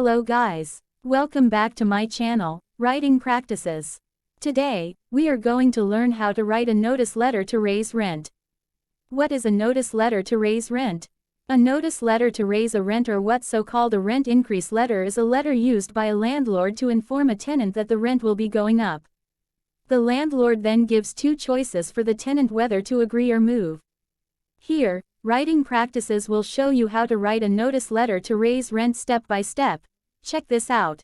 Hello guys. Welcome back to my channel, Writing Practices. Today, we are going to learn how to write a notice letter to raise rent. What is a notice letter to raise rent? A notice letter to raise a rent, or what's so-called a rent increase letter, is a letter used by a landlord to inform a tenant that the rent will be going up. The landlord then gives two choices for the tenant whether to agree or move. Here, Writing Practices will show you how to write a notice letter to raise rent step by step. Check this out.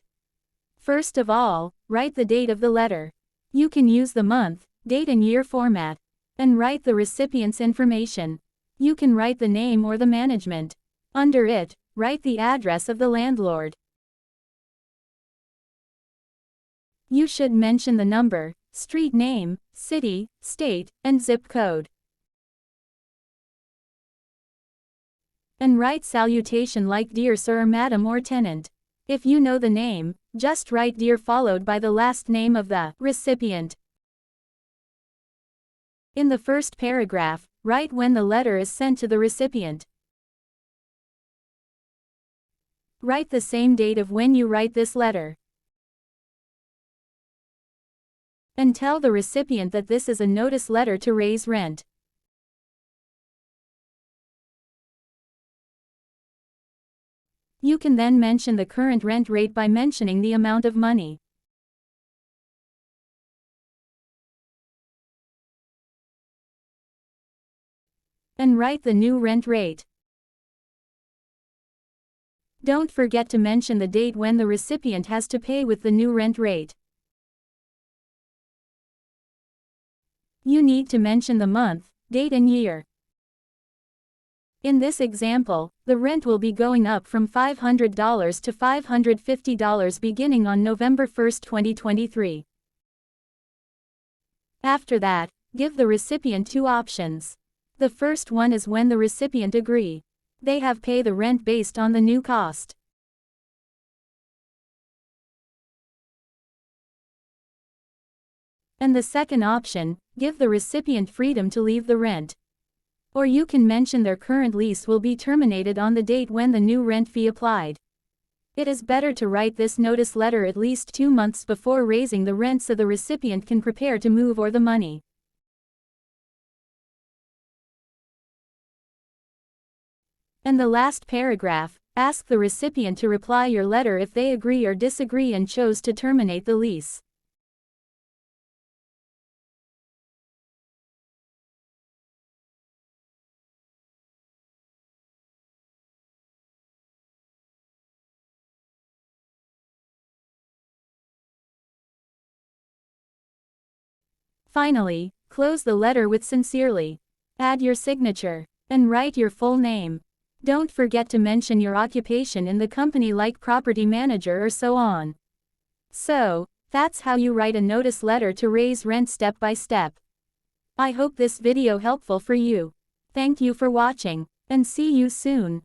First of all, write the date of the letter. You can use the month, date and year format. And write the recipient's information. You can write the name or the management. Under it, write the address of the landlord. You should mention the number, street name, city, state, and zip code. And write salutation like dear sir or madam or tenant. If you know the name, just write dear followed by the last name of the recipient. In the first paragraph, write when the letter is sent to the recipient. Write the same date of when you write this letter. And tell the recipient that this is a notice letter to raise rent. You can then mention the current rent rate by mentioning the amount of money. And write the new rent rate. Don't forget to mention the date when the recipient has to pay with the new rent rate. You need to mention the month, date and year. In this example, the rent will be going up from $500 to $550 beginning on November 1, 2023. After that, give the recipient two options. The first one is when the recipient agree. They have pay the rent based on the new cost. And the second option, give the recipient freedom to leave the rent. Or you can mention their current lease will be terminated on the date when the new rent fee applied. It is better to write this notice letter at least 2 months before raising the rent so the recipient can prepare to move or the money. And the last paragraph, ask the recipient to reply your letter if they agree or disagree and chose to terminate the lease. Finally, close the letter with sincerely. Add your signature. And write your full name. Don't forget to mention your occupation in the company like property manager or so on. So, that's how you write a notice letter to raise rent step by step. I hope this video helpful for you. Thank you for watching, and see you soon.